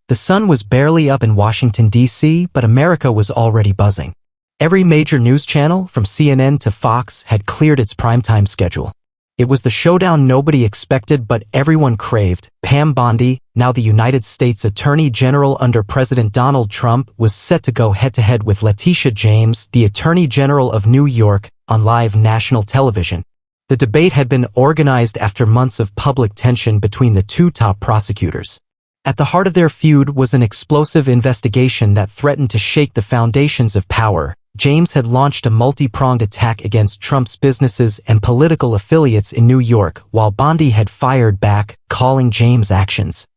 The sun was barely up in Washington, D.C., but America was already buzzing. Every major news channel, from CNN to Fox, had cleared its primetime schedule. It was the showdown nobody expected but everyone craved. Pam Bondi, now the United States Attorney General under President Donald Trump, was set to go head-to-head with Letitia James, the Attorney General of New York, on live national television. The debate had been organized after months of public tension between the two top prosecutors. At the heart of their feud was an explosive investigation that threatened to shake the foundations of power. James had launched a multi-pronged attack against Trump's businesses and political affiliates in New York, while Bondi had fired back, calling James' actions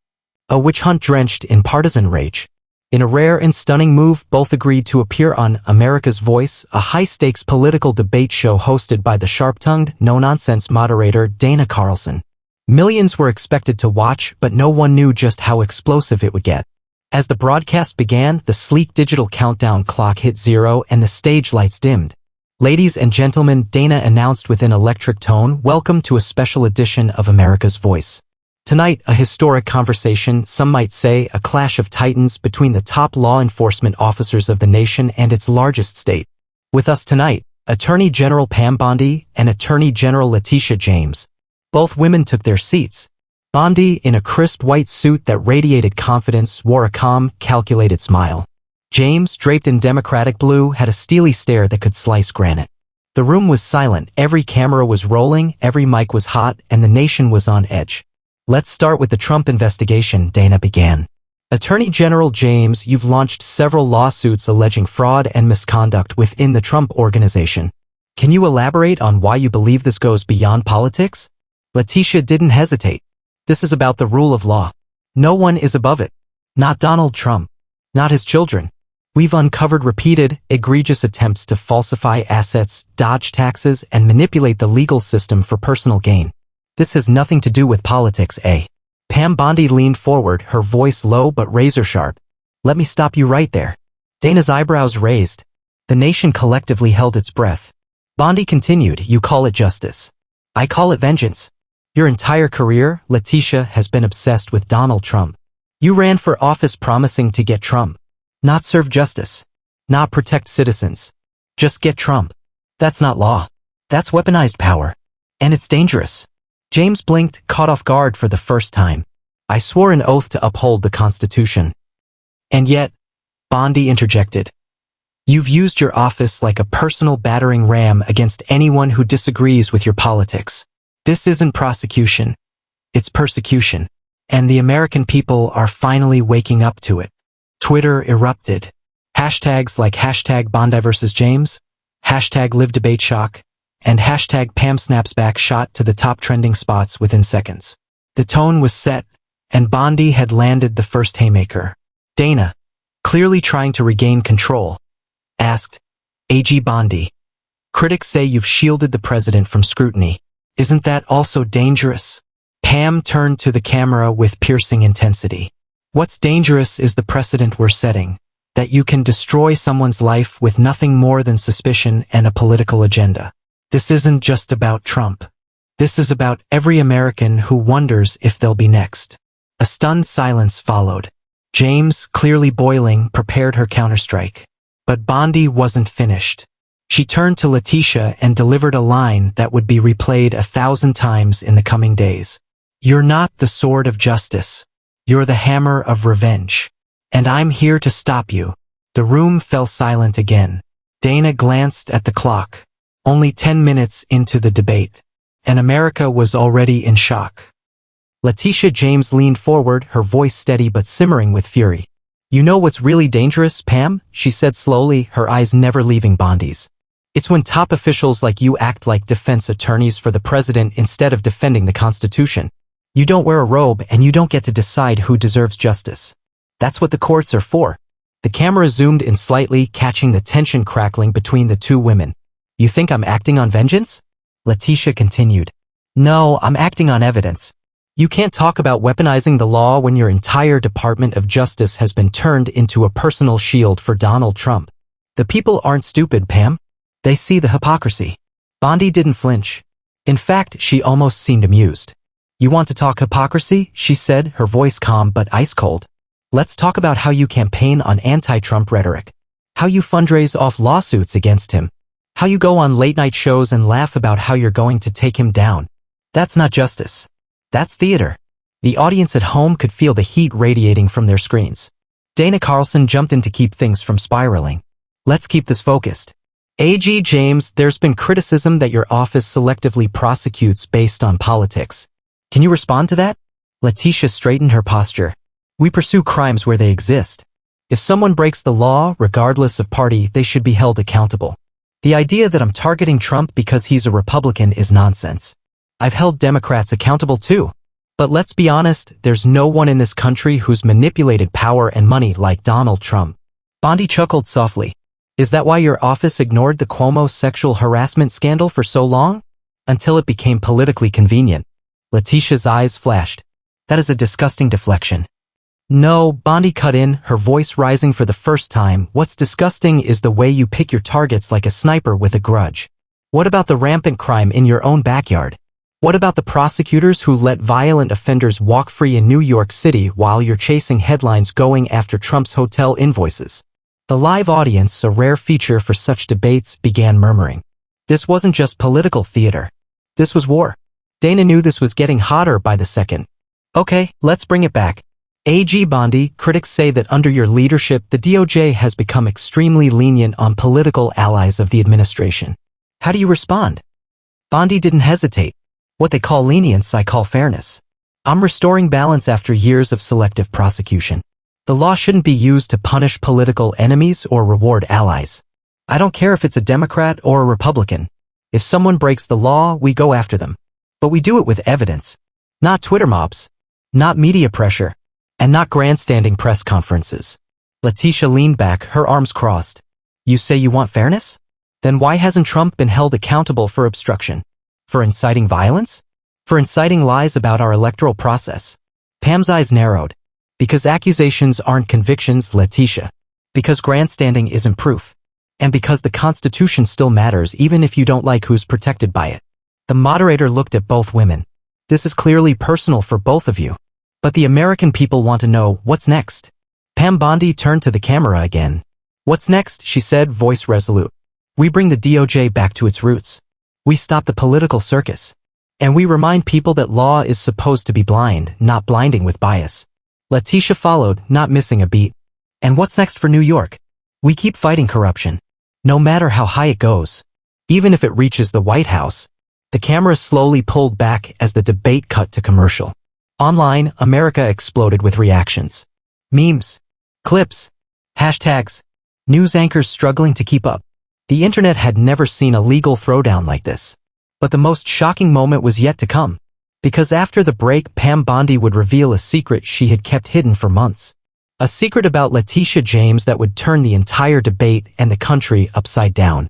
a witch hunt drenched in partisan rage. In a rare and stunning move, both agreed to appear on America's Voice, a high-stakes political debate show hosted by the sharp-tongued, no-nonsense moderator Dana Carlson. Millions were expected to watch, but no one knew just how explosive it would get. As the broadcast began, the sleek digital countdown clock hit 0 and the stage lights dimmed. "Ladies and gentlemen," Dana announced with an electric tone, "welcome to a special edition of America's Voice. Tonight, a historic conversation, some might say a clash of titans between the top law enforcement officers of the nation and its largest state. With us tonight, Attorney General Pam Bondi and Attorney General Letitia James." Both women took their seats. Bondi, in a crisp white suit that radiated confidence, wore a calm, calculated smile. James, draped in democratic blue, had a steely stare that could slice granite. The room was silent, every camera was rolling, every mic was hot, and the nation was on edge. "Let's start with the Trump investigation," Dana began. "Attorney General James, you've launched several lawsuits alleging fraud and misconduct within the Trump organization. Can you elaborate on why you believe this goes beyond politics?" Letitia didn't hesitate. "This is about the rule of law. No one is above it. Not Donald Trump. Not his children. We've uncovered repeated, egregious attempts to falsify assets, dodge taxes, and manipulate the legal system for personal gain. This has nothing to do with politics, eh?" Pam Bondi leaned forward, her voice low but razor-sharp. "Let me stop you right there." Dana's eyebrows raised. The nation collectively held its breath. Bondi continued, "You call it justice. I call it vengeance. Your entire career, Letitia, has been obsessed with Donald Trump. You ran for office promising to get Trump. Not serve justice. Not protect citizens. Just get Trump. That's not law. That's weaponized power. And it's dangerous." James blinked, caught off guard for the first time. "I swore an oath to uphold the Constitution." "And yet," Bondi interjected, "you've used your office like a personal battering ram against anyone who disagrees with your politics. This isn't prosecution. It's persecution. And the American people are finally waking up to it." Twitter erupted. Hashtags like hashtag Bondi vs. James, hashtag LiveDebateShock, and hashtag Pam Snaps Back shot to the top trending spots within seconds. The tone was set, and Bondi had landed the first haymaker. Dana, clearly trying to regain control, asked, "AG Bondi, critics say you've shielded the president from scrutiny. Isn't that also dangerous?" Pam turned to the camera with piercing intensity. "What's dangerous is the precedent we're setting, that you can destroy someone's life with nothing more than suspicion and a political agenda. This isn't just about Trump. This is about every American who wonders if they'll be next." A stunned silence followed. James, clearly boiling, prepared her counterstrike. But Bondi wasn't finished. She turned to Letitia and delivered a line that would be replayed 1,000 times in the coming days. "You're not the sword of justice. You're the hammer of revenge. And I'm here to stop you." The room fell silent again. Dana glanced at the clock. Only 10 minutes into the debate. And America was already in shock. Letitia James leaned forward, her voice steady but simmering with fury. "You know what's really dangerous, Pam?" she said slowly, her eyes never leaving Bondi's. "It's when top officials like you act like defense attorneys for the president instead of defending the Constitution. You don't wear a robe and you don't get to decide who deserves justice. That's what the courts are for." The camera zoomed in slightly, catching the tension crackling between the two women. "You think I'm acting on vengeance?" Letitia continued. "No, I'm acting on evidence. You can't talk about weaponizing the law when your entire Department of Justice has been turned into a personal shield for Donald Trump. The people aren't stupid, Pam. They see the hypocrisy." Bondi didn't flinch. In fact, she almost seemed amused. "You want to talk hypocrisy?" she said, her voice calm but ice cold. Let's talk about how you campaign on anti-Trump rhetoric. How you fundraise off lawsuits against him. How you go on late-night shows and laugh about how you're going to take him down. That's not justice. That's theater. The audience at home could feel the heat radiating from their screens. Dana Carlson jumped in to keep things from spiraling. Let's keep this focused. A.G. James, there's been criticism that your office selectively prosecutes based on politics. Can you respond to that? Letitia straightened her posture. We pursue crimes where they exist. If someone breaks the law, regardless of party, they should be held accountable. The idea that I'm targeting Trump because he's a Republican is nonsense. I've held Democrats accountable too. But let's be honest, there's no one in this country who's manipulated power and money like Donald Trump. Bondi chuckled softly. Is that why your office ignored the Cuomo sexual harassment scandal for so long? Until it became politically convenient. Letitia's eyes flashed. That is a disgusting deflection. No, Bondi cut in, her voice rising for the first time. What's disgusting is the way you pick your targets like a sniper with a grudge. What about the rampant crime in your own backyard? What about the prosecutors who let violent offenders walk free in New York City while you're chasing headlines going after Trump's hotel invoices? The live audience, a rare feature for such debates, began murmuring. This wasn't just political theater. This was war. Dana knew this was getting hotter by the second. Okay, let's bring it back. A.G. Bondi, critics say that under your leadership, the DOJ has become extremely lenient on political allies of the administration. How do you respond? Bondi didn't hesitate. What they call lenience, I call fairness. I'm restoring balance after years of selective prosecution. The law shouldn't be used to punish political enemies or reward allies. I don't care if it's a Democrat or a Republican. If someone breaks the law, we go after them. But we do it with evidence. Not Twitter mobs. Not media pressure. And not grandstanding press conferences. Letitia leaned back, her arms crossed. You say you want fairness? Then why hasn't Trump been held accountable for obstruction? For inciting violence? For inciting lies about our electoral process? Pam's eyes narrowed. Because accusations aren't convictions, Letitia. Because grandstanding isn't proof. And because the Constitution still matters even if you don't like who's protected by it. The moderator looked at both women. This is clearly personal for both of you. But the American people want to know, what's next? Pam Bondi turned to the camera again. What's next, she said, voice resolute. We bring the DOJ back to its roots. We stop the political circus. And we remind people that law is supposed to be blind, not blinding with bias. Letitia followed, not missing a beat. And what's next for New York? We keep fighting corruption. No matter how high it goes. Even if it reaches the White House. The camera slowly pulled back as the debate cut to commercial. Online, America exploded with reactions. Memes. Clips. Hashtags. News anchors struggling to keep up. The internet had never seen a legal throwdown like this. But the most shocking moment was yet to come. Because after the break, Pam Bondi would reveal a secret she had kept hidden for months. A secret about Letitia James that would turn the entire debate and the country upside down.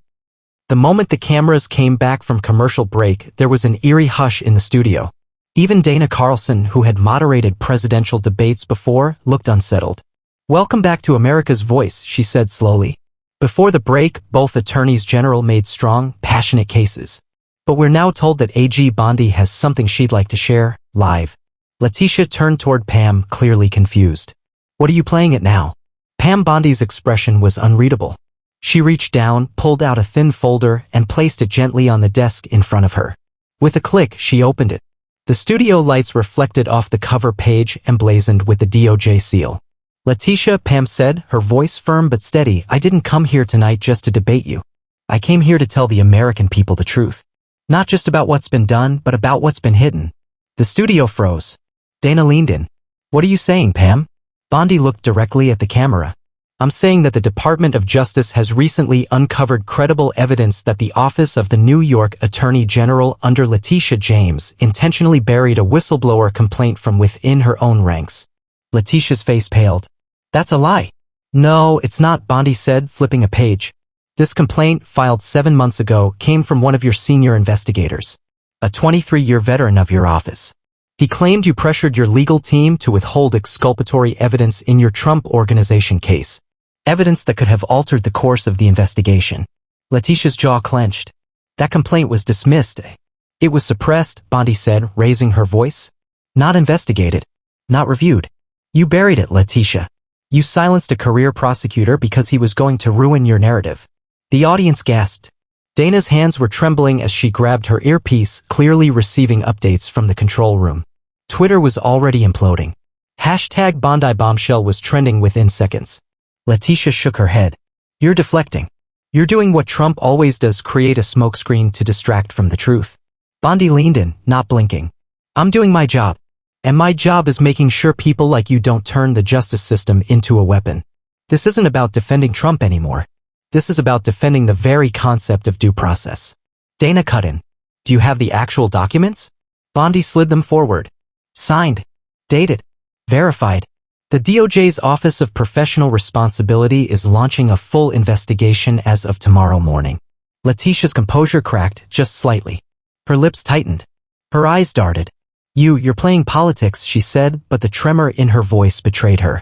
The moment the cameras came back from commercial break, there was an eerie hush in the studio. Even Dana Carlson, who had moderated presidential debates before, looked unsettled. Welcome back to America's Voice, she said slowly. Before the break, both attorneys general made strong, passionate cases. But we're now told that A.G. Bondi has something she'd like to share, live. Letitia turned toward Pam, clearly confused. What are you playing at now? Pam Bondi's expression was unreadable. She reached down, pulled out a thin folder, and placed it gently on the desk in front of her. With a click, she opened it. The studio lights reflected off the cover page emblazoned with the DOJ seal. Letitia, Pam said, her voice firm but steady, I didn't come here tonight just to debate you. I came here to tell the American people the truth. Not just about what's been done, but about what's been hidden. The studio froze. Dana leaned in. What are you saying, Pam? Bondi looked directly at the camera. I'm saying that the Department of Justice has recently uncovered credible evidence that the Office of the New York Attorney General under Letitia James intentionally buried a whistleblower complaint from within her own ranks. Letitia's face paled. That's a lie. No, it's not, Bondi said, flipping a page. This complaint, filed 7 months ago, came from one of your senior investigators. A 23-year veteran of your office. He claimed you pressured your legal team to withhold exculpatory evidence in your Trump Organization case. Evidence that could have altered the course of the investigation. Letitia's jaw clenched. That complaint was dismissed. It was suppressed, Bondi said, raising her voice. Not investigated. Not reviewed. You buried it, Letitia. You silenced a career prosecutor because he was going to ruin your narrative. The audience gasped. Dana's hands were trembling as she grabbed her earpiece, clearly receiving updates from the control room. Twitter was already imploding. Hashtag Bondi Bombshell was trending within seconds. Letitia shook her head. You're deflecting. You're doing what Trump always does, create a smokescreen to distract from the truth. Bondi leaned in, not blinking. I'm doing my job. And my job is making sure people like you don't turn the justice system into a weapon. This isn't about defending Trump anymore. This is about defending the very concept of due process. Dana cut in. Do you have the actual documents? Bondi slid them forward. Signed. Dated. Verified. The DOJ's Office of Professional Responsibility is launching a full investigation as of tomorrow morning. Letitia's composure cracked just slightly. Her lips tightened. Her eyes darted. You're playing politics, she said, but the tremor in her voice betrayed her.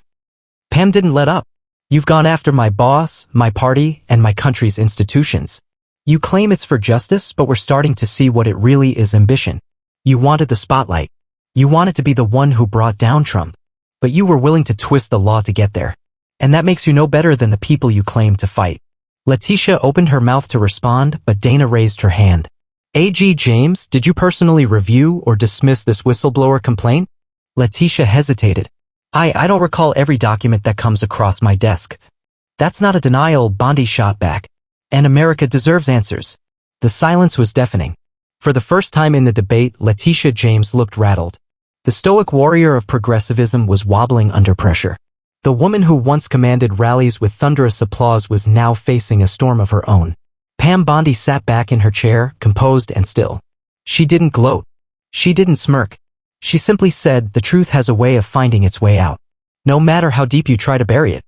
Pam didn't let up. You've gone after my boss, my party, and my country's institutions. You claim it's for justice, but we're starting to see what it really is: ambition. You wanted the spotlight. You wanted to be the one who brought down Trump. But you were willing to twist the law to get there. And that makes you no better than the people you claim to fight. Letitia opened her mouth to respond, but Dana raised her hand. A.G. James, did you personally review or dismiss this whistleblower complaint? Letitia hesitated. I don't recall every document that comes across my desk. That's not a denial, Bondi shot back. And America deserves answers. The silence was deafening. For the first time in the debate, Letitia James looked rattled. The stoic warrior of progressivism was wobbling under pressure. The woman who once commanded rallies with thunderous applause was now facing a storm of her own. Pam Bondi sat back in her chair, composed and still. She didn't gloat. She didn't smirk. She simply said, the truth has a way of finding its way out, no matter how deep you try to bury it.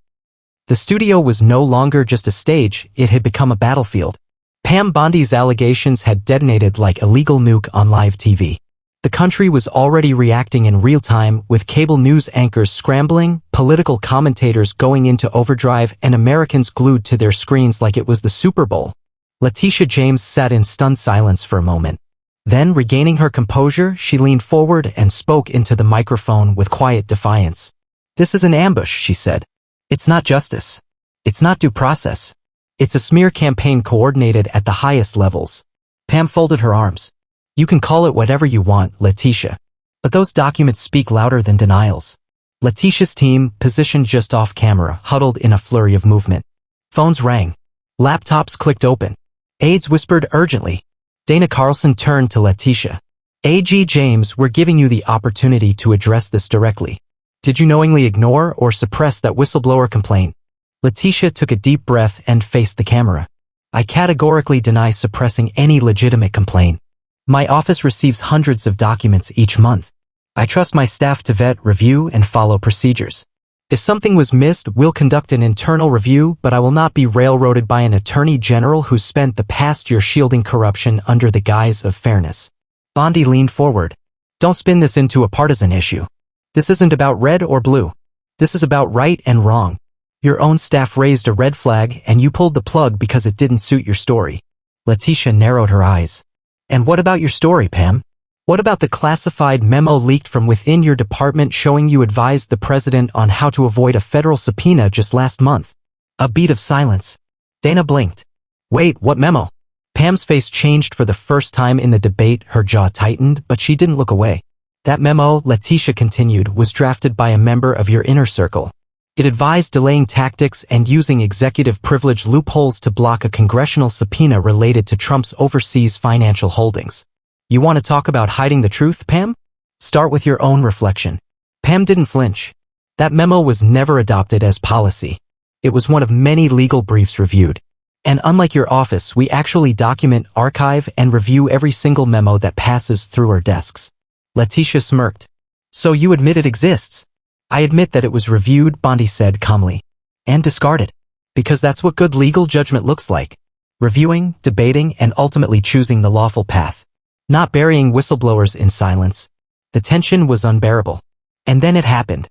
The studio was no longer just a stage, it had become a battlefield. Pam Bondi's allegations had detonated like a legal nuke on live TV. The country was already reacting in real time, with cable news anchors scrambling, political commentators going into overdrive, and Americans glued to their screens like it was the Super Bowl. Letitia James sat in stunned silence for a moment. Then, regaining her composure, she leaned forward and spoke into the microphone with quiet defiance. This is an ambush, she said. It's not justice. It's not due process. It's a smear campaign coordinated at the highest levels. Pam folded her arms. You can call it whatever you want, Letitia. But those documents speak louder than denials. Letitia's team, positioned just off camera, huddled in a flurry of movement. Phones rang. Laptops clicked open. Aides whispered urgently. Dana Carlson turned to Letitia. A.G. James, we're giving you the opportunity to address this directly. Did you knowingly ignore or suppress that whistleblower complaint? Letitia took a deep breath and faced the camera. I categorically deny suppressing any legitimate complaint. My office receives hundreds of documents each month. I trust my staff to vet, review, and follow procedures. If something was missed, we'll conduct an internal review, but I will not be railroaded by an attorney general who spent the past year shielding corruption under the guise of fairness. Bondi leaned forward. Don't spin this into a partisan issue. This isn't about red or blue. This is about right and wrong. Your own staff raised a red flag and you pulled the plug because it didn't suit your story. Letitia narrowed her eyes. And what about your story, Pam? What about the classified memo leaked from within your department showing you advised the president on how to avoid a federal subpoena just last month? A beat of silence. Dana blinked. Wait, what memo? Pam's face changed for the first time in the debate, her jaw tightened, but she didn't look away. That memo, Letitia continued, was drafted by a member of your inner circle. It advised delaying tactics and using executive privilege loopholes to block a congressional subpoena related to Trump's overseas financial holdings. You want to talk about hiding the truth, Pam? Start with your own reflection. Pam didn't flinch. That memo was never adopted as policy. It was one of many legal briefs reviewed. And unlike your office, we actually document, archive, and review every single memo that passes through our desks. Letitia smirked. So you admit it exists? I admit that it was reviewed, Bondi said calmly. And discarded. Because that's what good legal judgment looks like. Reviewing, debating, and ultimately choosing the lawful path. Not burying whistleblowers in silence. The tension was unbearable. And then it happened.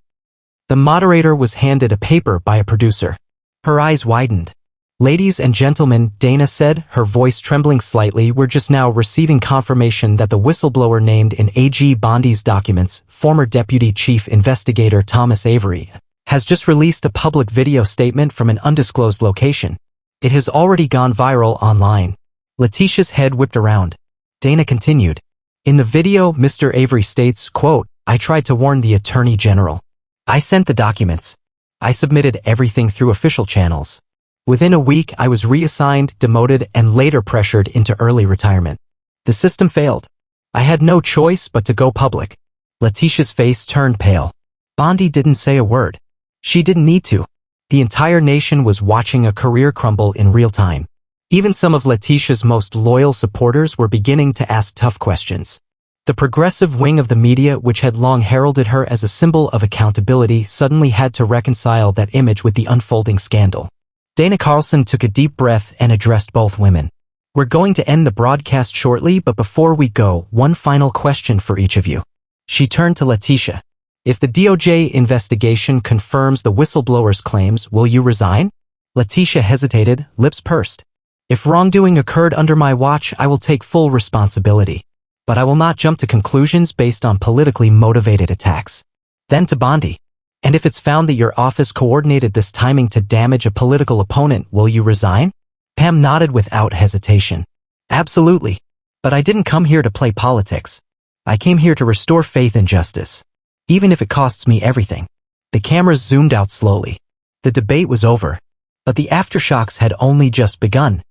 The moderator was handed a paper by a producer. Her eyes widened. "Ladies and gentlemen," Dana said, her voice trembling slightly, "we're just now receiving confirmation that the whistleblower named in AG Bondi's documents, former Deputy Chief Investigator Thomas Avery, has just released a public video statement from an undisclosed location. It has already gone viral online." Letitia's head whipped around. Dana continued. In the video, Mr. Avery states, quote, "I tried to warn the Attorney General. I sent the documents. I submitted everything through official channels. Within a week, I was reassigned, demoted, and later pressured into early retirement. The system failed. I had no choice but to go public." Letitia's face turned pale. Bondi didn't say a word. She didn't need to. The entire nation was watching a career crumble in real time. Even some of Letitia's most loyal supporters were beginning to ask tough questions. The progressive wing of the media, which had long heralded her as a symbol of accountability, suddenly had to reconcile that image with the unfolding scandal. Dana Carlson took a deep breath and addressed both women. "We're going to end the broadcast shortly, but before we go, one final question for each of you." She turned to Letitia. "If the DOJ investigation confirms the whistleblower's claims, will you resign?" Letitia hesitated, lips pursed. "If wrongdoing occurred under my watch, I will take full responsibility. But I will not jump to conclusions based on politically motivated attacks." Then to Bondi. "And if it's found that your office coordinated this timing to damage a political opponent, will you resign?" Pam nodded without hesitation. "Absolutely. But I didn't come here to play politics. I came here to restore faith in justice. Even if it costs me everything." The cameras zoomed out slowly. The debate was over. But the aftershocks had only just begun.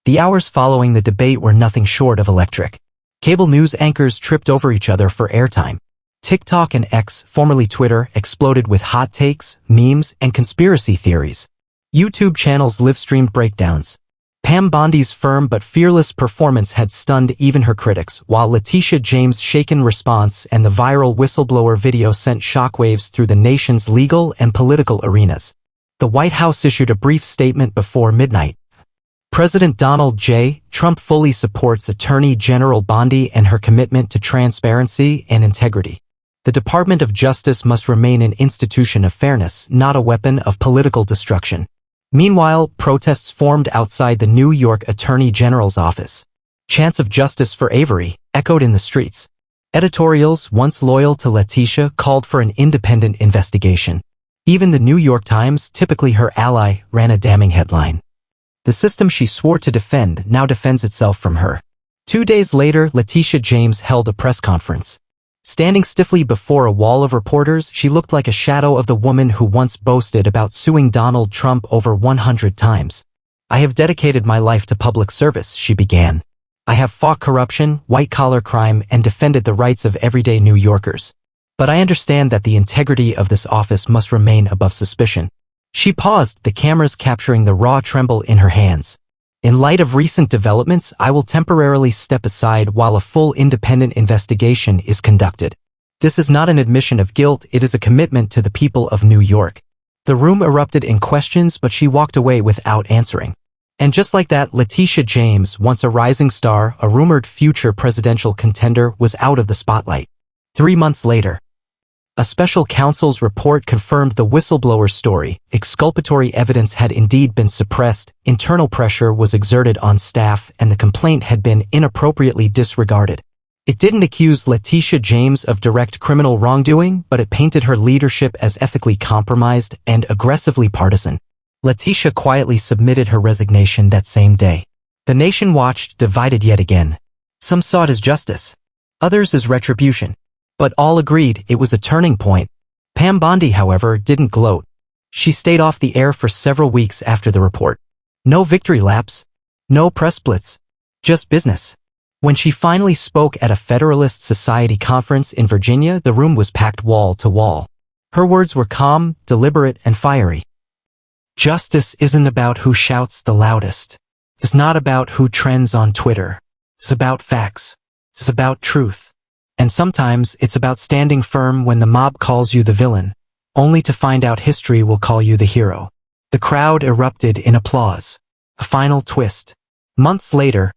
The hours following the debate were nothing short of electric. Cable news anchors tripped over each other for airtime. TikTok and X, formerly Twitter, exploded with hot takes, memes, and conspiracy theories. YouTube channels live-streamed breakdowns. Pam Bondi's firm but fearless performance had stunned even her critics, while Letitia James' shaken response and the viral whistleblower video sent shockwaves through the nation's legal and political arenas. The White House issued a brief statement before midnight. President Donald J. Trump fully supports Attorney General Bondi and her commitment to transparency and integrity. The Department of Justice must remain an institution of fairness, not a weapon of political destruction. Meanwhile, protests formed outside the New York Attorney General's office. Chants of justice for Avery echoed in the streets. Editorials, once loyal to Letitia, called for an independent investigation. Even the New York Times, typically her ally, ran a damning headline. The system she swore to defend now defends itself from her. 2 days later, Letitia James held a press conference. Standing stiffly before a wall of reporters, she looked like a shadow of the woman who once boasted about suing Donald Trump over 100 times. "I have dedicated my life to public service," she began. "I have fought corruption, white-collar crime, and defended the rights of everyday New Yorkers. But I understand that the integrity of this office must remain above suspicion." She paused, the cameras capturing the raw tremble in her hands. "In light of recent developments, I will temporarily step aside while a full independent investigation is conducted. This is not an admission of guilt, it is a commitment to the people of New York." The room erupted in questions, but she walked away without answering. And just like that, Letitia James, once a rising star, a rumored future presidential contender, was out of the spotlight. 3 months later, a special counsel's report confirmed the whistleblower's story. Exculpatory evidence had indeed been suppressed, internal pressure was exerted on staff, and the complaint had been inappropriately disregarded. It didn't accuse Letitia James of direct criminal wrongdoing, but it painted her leadership as ethically compromised and aggressively partisan. Letitia quietly submitted her resignation that same day. The nation watched, divided yet again. Some saw it as justice, others as retribution. But all agreed it was a turning point. Pam Bondi, however, didn't gloat. She stayed off the air for several weeks after the report. No victory laps, no press splits, just business. When she finally spoke at a Federalist Society conference in Virginia, the room was packed wall to wall. Her words were calm, deliberate, and fiery. "Justice isn't about who shouts the loudest. It's not about who trends on Twitter. It's about facts. It's about truth. And sometimes it's about standing firm when the mob calls you the villain, only to find out history will call you the hero." The crowd erupted in applause. A final twist. Months later,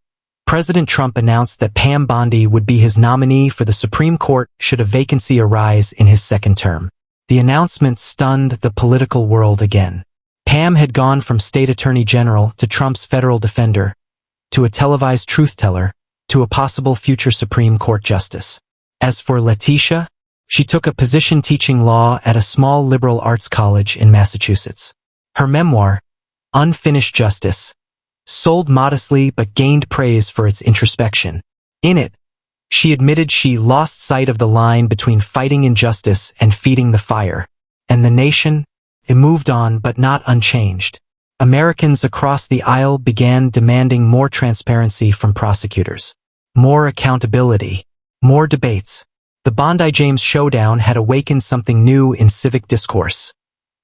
President Trump announced that Pam Bondi would be his nominee for the Supreme Court should a vacancy arise in his second term. The announcement stunned the political world again. Pam had gone from state attorney general to Trump's federal defender, to a televised truth teller, to a possible future Supreme Court justice. As for Letitia, she took a position teaching law at a small liberal arts college in Massachusetts. Her memoir, Unfinished Justice, sold modestly but gained praise for its introspection. In it, she admitted she lost sight of the line between fighting injustice and feeding the fire, and the nation, it moved on but not unchanged. Americans across the aisle began demanding more transparency from prosecutors, more accountability, more debates. The Bondi-James showdown had awakened something new in civic discourse,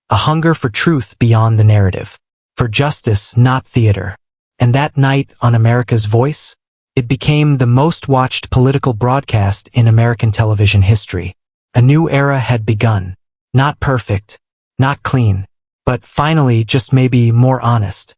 a hunger for truth beyond the narrative, for justice, not theater. And that night on America's Voice, it became the most watched political broadcast in American television history. A new era had begun. Not perfect, not clean, but finally just maybe more honest.